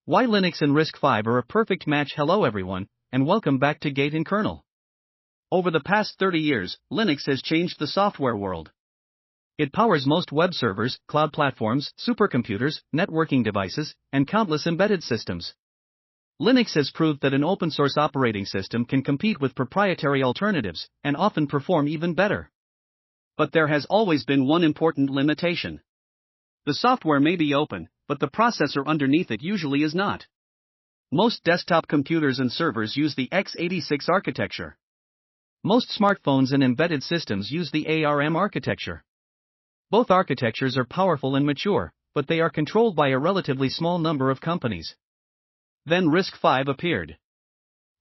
Why Linux and RISC-V are a perfect match. Hello everyone, and welcome back to Gate and Kernel. Over the past 30 years, Linux has changed the software world. It powers most web servers, cloud platforms, supercomputers, networking devices, and countless embedded systems. Linux has proved that an open-source operating system can compete with proprietary alternatives, and often perform even better. But there has always been one important limitation. The software may be open, but the processor underneath it usually is not. Most desktop computers and servers use the x86 architecture. Most smartphones and embedded systems use the ARM architecture. Both architectures are powerful and mature, but they are controlled by a relatively small number of companies. Then RISC-V appeared.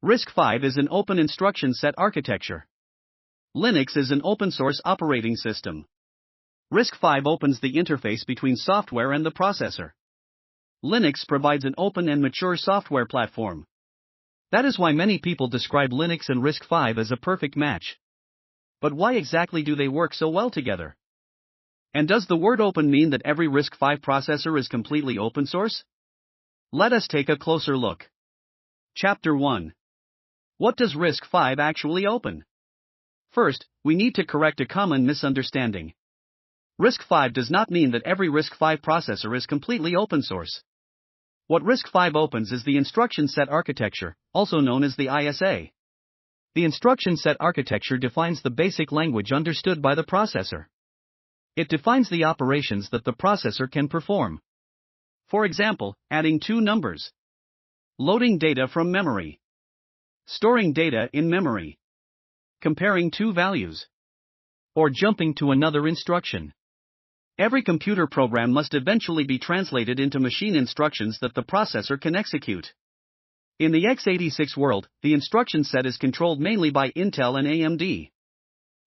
RISC-V is an open instruction set architecture. Linux is an open-source operating system. RISC-V opens the interface between software and the processor. Linux provides an open and mature software platform. That is why many people describe Linux and RISC-V as a perfect match. But why exactly do they work so well together? And does the word open mean that every RISC-V processor is completely open source? Let us take a closer look. Chapter 1. What does RISC-V actually open? First, we need to correct a common misunderstanding. RISC-V does not mean that every RISC-V processor is completely open source. What RISC-V opens is the instruction set architecture, also known as the ISA. The instruction set architecture defines the basic language understood by the processor. It defines the operations that the processor can perform. For example, adding two numbers, loading data from memory, storing data in memory, comparing two values, or jumping to another instruction. Every computer program must eventually be translated into machine instructions that the processor can execute. In the x86 world, the instruction set is controlled mainly by Intel and AMD.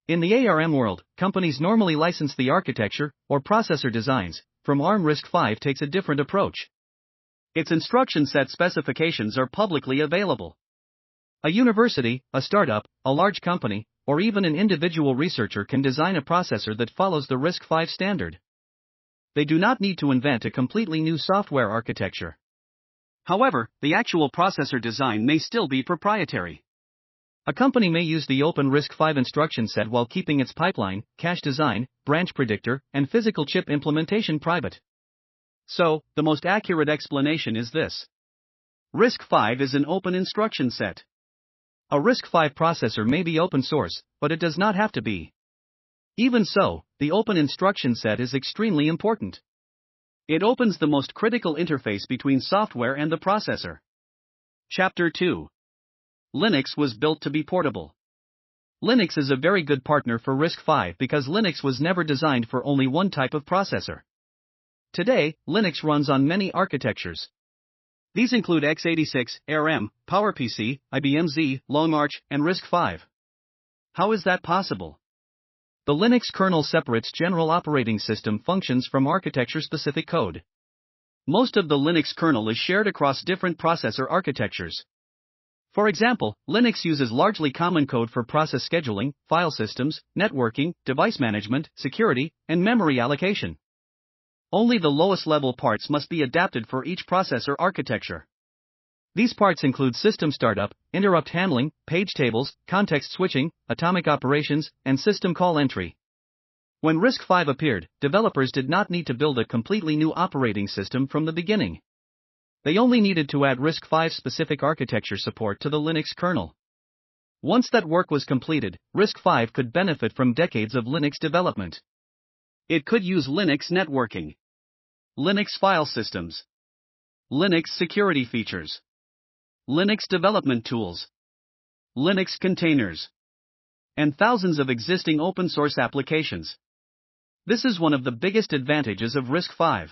In the ARM world, companies normally license the architecture, or processor designs, from ARM. RISC-V takes a different approach. Its instruction set specifications are publicly available. A university, a startup, a large company, or even an individual researcher can design a processor that follows the RISC-V standard. They do not need to invent a completely new software architecture. However, the actual processor design may still be proprietary. A company may use the open RISC-V instruction set while keeping its pipeline, cache design, branch predictor, and physical chip implementation private. So, the most accurate explanation is this. RISC-V is an open instruction set. A RISC-V processor may be open source, but it does not have to be. Even so, the open instruction set is extremely important. It opens the most critical interface between software and the processor. Chapter 2. Linux was built to be portable. Linux is a very good partner for RISC-V because Linux was never designed for only one type of processor. Today, Linux runs on many architectures. These include x86, ARM, PowerPC, IBM Z, Long March, and RISC-V. How is that possible? The Linux kernel separates general operating system functions from architecture-specific code. Most of the Linux kernel is shared across different processor architectures. For example, Linux uses largely common code for process scheduling, file systems, networking, device management, security, and memory allocation. Only the lowest level parts must be adapted for each processor architecture. These parts include system startup, interrupt handling, page tables, context switching, atomic operations, and system call entry. When RISC-V appeared, developers did not need to build a completely new operating system from the beginning. They only needed to add RISC-V specific architecture support to the Linux kernel. Once that work was completed, RISC-V could benefit from decades of Linux development. It could use Linux networking, Linux file systems, Linux security features, Linux development tools, Linux containers, and thousands of existing open-source applications. This is one of the biggest advantages of RISC-V.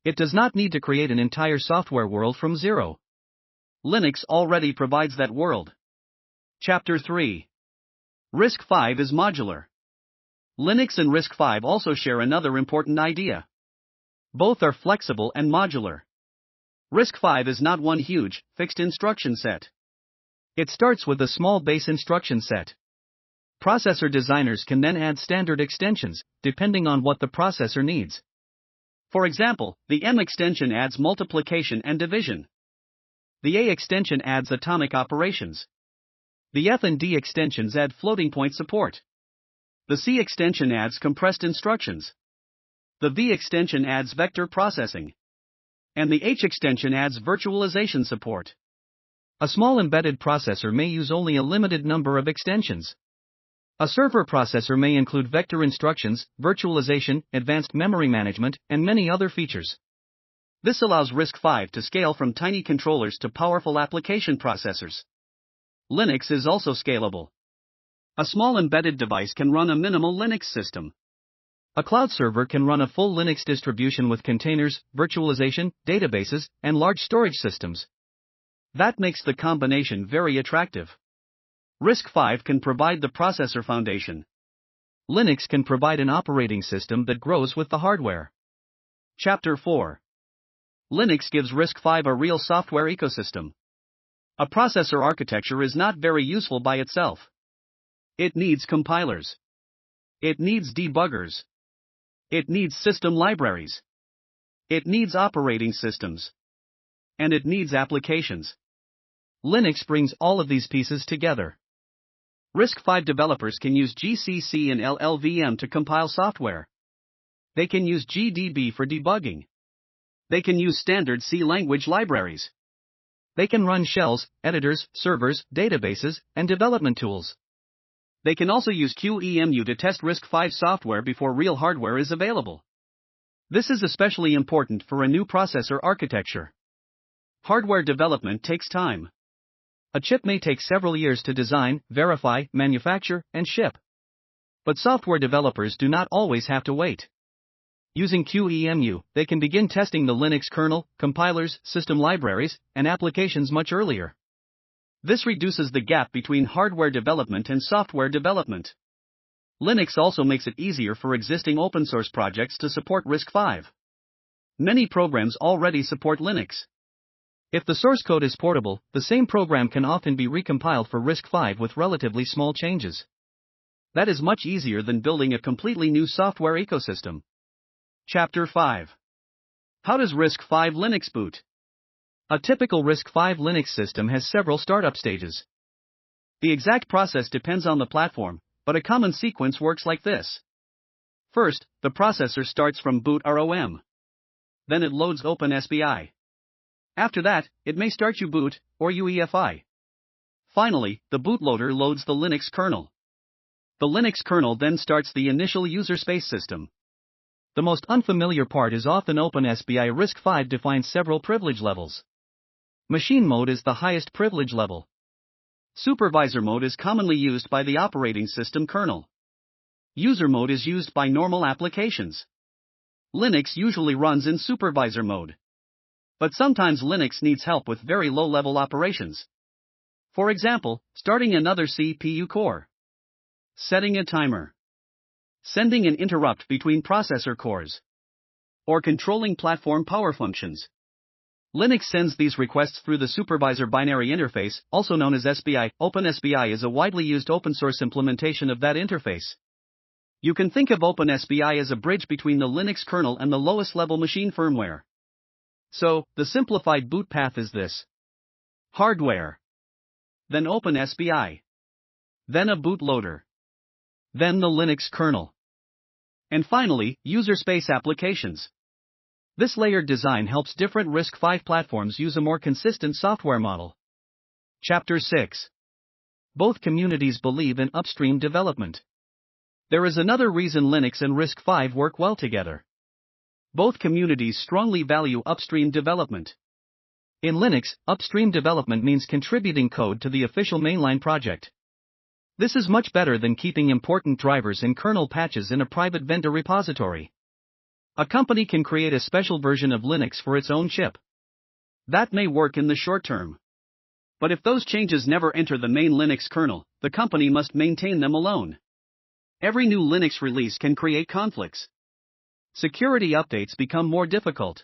It does not need to create an entire software world from zero. Linux already provides that world. Chapter 3. RISC-V is modular. Linux and RISC-V also share another important idea. Both are flexible and modular. RISC-V is not one huge, fixed instruction set. It starts with a small base instruction set. Processor designers can then add standard extensions, depending on what the processor needs. For example, the M extension adds multiplication and division. The A extension adds atomic operations. The F and D extensions add floating point support. The C extension adds compressed instructions. The V extension adds vector processing. And the H extension adds virtualization support. A small embedded processor may use only a limited number of extensions. A server processor may include vector instructions, virtualization, advanced memory management, and many other features. This allows RISC-V to scale from tiny controllers to powerful application processors. Linux is also scalable. A small embedded device can run a minimal Linux system. A cloud server can run a full Linux distribution with containers, virtualization, databases, and large storage systems. That makes the combination very attractive. RISC-V can provide the processor foundation. Linux can provide an operating system that grows with the hardware. Chapter 4. Linux gives RISC-V a real software ecosystem. A processor architecture is not very useful by itself. It needs compilers. It needs debuggers. It needs system libraries. It needs operating systems. And it needs applications. Linux brings all of these pieces together. RISC-V developers can use GCC and LLVM to compile software. They can use GDB for debugging. They can use standard C language libraries. They can run shells, editors, servers, databases, and development tools. They can also use QEMU to test RISC-V software before real hardware is available. This is especially important for a new processor architecture. Hardware development takes time. A chip may take several years to design, verify, manufacture, and ship. But software developers do not always have to wait. Using QEMU, they can begin testing the Linux kernel, compilers, system libraries, and applications much earlier. This reduces the gap between hardware development and software development. Linux also makes it easier for existing open source projects to support RISC-V. Many programs already support Linux. If the source code is portable, the same program can often be recompiled for RISC-V with relatively small changes. That is much easier than building a completely new software ecosystem. Chapter 5. How does RISC-V Linux boot? A typical RISC-V Linux system has several startup stages. The exact process depends on the platform, but a common sequence works like this. First, the processor starts from boot ROM. Then it loads OpenSBI. After that, it may start U-boot, or UEFI. Finally, the bootloader loads the Linux kernel. The Linux kernel then starts the initial user space system. The most unfamiliar part is often OpenSBI. RISC-V defines several privilege levels. Machine mode is the highest privilege level. Supervisor mode is commonly used by the operating system kernel. User mode is used by normal applications. Linux usually runs in supervisor mode. But sometimes Linux needs help with very low-level operations. For example, starting another CPU core. Setting a timer. Sending an interrupt between processor cores. Or controlling platform power functions. Linux sends these requests through the supervisor binary interface, also known as SBI. OpenSBI is a widely used open-source implementation of that interface. You can think of OpenSBI as a bridge between the Linux kernel and the lowest-level machine firmware. So, the simplified boot path is this. Hardware. Then OpenSBI. Then a bootloader. Then the Linux kernel. And finally, user space applications. This layered design helps different RISC-V platforms use a more consistent software model. Chapter 6. Both communities believe in upstream development. There is another reason Linux and RISC-V work well together. Both communities strongly value upstream development. In Linux, upstream development means contributing code to the official mainline project. This is much better than keeping important drivers and kernel patches in a private vendor repository. A company can create a special version of Linux for its own chip. That may work in the short term. But if those changes never enter the main Linux kernel, the company must maintain them alone. Every new Linux release can create conflicts. Security updates become more difficult.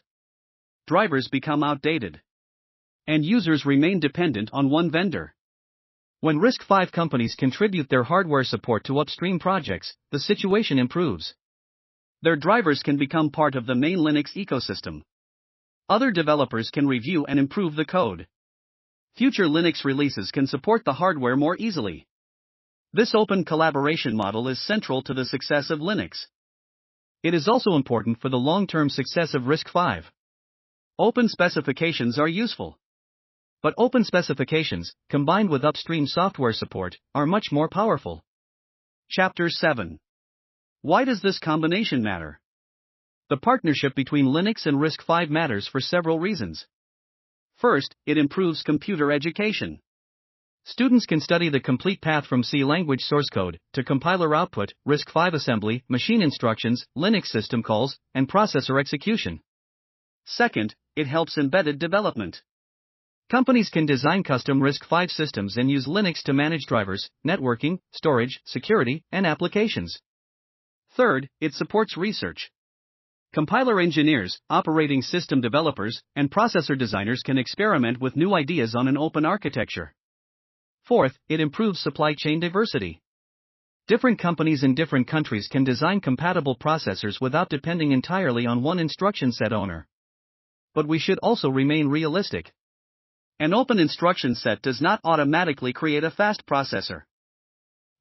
Drivers become outdated. And users remain dependent on one vendor. When RISC-V companies contribute their hardware support to upstream projects, the situation improves. Their drivers can become part of the main Linux ecosystem. Other developers can review and improve the code. Future Linux releases can support the hardware more easily. This open collaboration model is central to the success of Linux. It is also important for the long-term success of RISC-V. Open specifications are useful. But open specifications, combined with upstream software support, are much more powerful. Chapter 7. Why does this combination matter? The partnership between Linux and RISC-V matters for several reasons. First, it improves computer education. Students can study the complete path from C language source code to compiler output, RISC-V assembly, machine instructions, Linux system calls, and processor execution. Second, it helps embedded development. Companies can design custom RISC-V systems and use Linux to manage drivers, networking, storage, security, and applications. Third, it supports research. Compiler engineers, operating system developers, and processor designers can experiment with new ideas on an open architecture. Fourth, it improves supply chain diversity. Different companies in different countries can design compatible processors without depending entirely on one instruction set owner. But we should also remain realistic. An open instruction set does not automatically create a fast processor.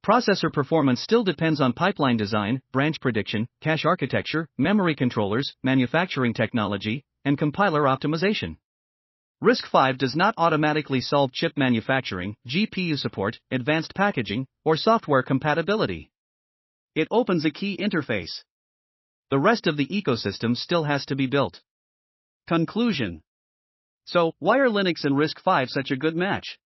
Processor performance still depends on pipeline design, branch prediction, cache architecture, memory controllers, manufacturing technology, and compiler optimization. RISC-V does not automatically solve chip manufacturing, GPU support, advanced packaging, or software compatibility. It opens a key interface. The rest of the ecosystem still has to be built. Conclusion. So, why are Linux and RISC-V such a good match?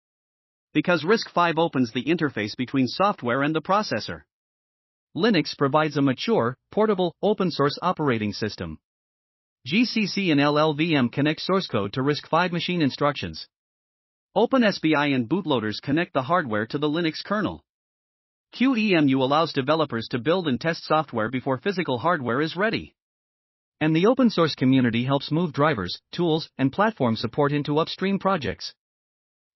Because RISC-V opens the interface between software and the processor. Linux provides a mature, portable, open-source operating system. GCC and LLVM connect source code to RISC-V machine instructions. OpenSBI and bootloaders connect the hardware to the Linux kernel. QEMU allows developers to build and test software before physical hardware is ready. And the open source community helps move drivers, tools, and platform support into upstream projects.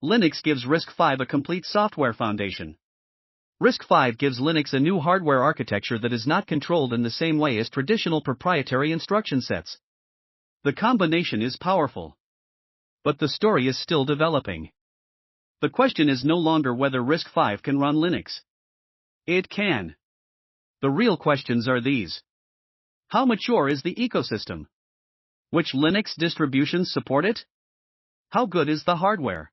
Linux gives RISC-V a complete software foundation. RISC-V gives Linux a new hardware architecture that is not controlled in the same way as traditional proprietary instruction sets. The combination is powerful. But the story is still developing. The question is no longer whether RISC-V can run Linux. It can. The real questions are these. How mature is the ecosystem? Which Linux distributions support it? How good is the hardware?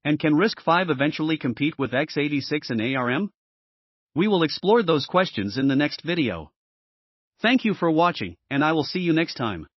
And can RISC-V eventually compete with x86 and ARM? We will explore those questions in the next video. Thank you for watching, and I will see you next time.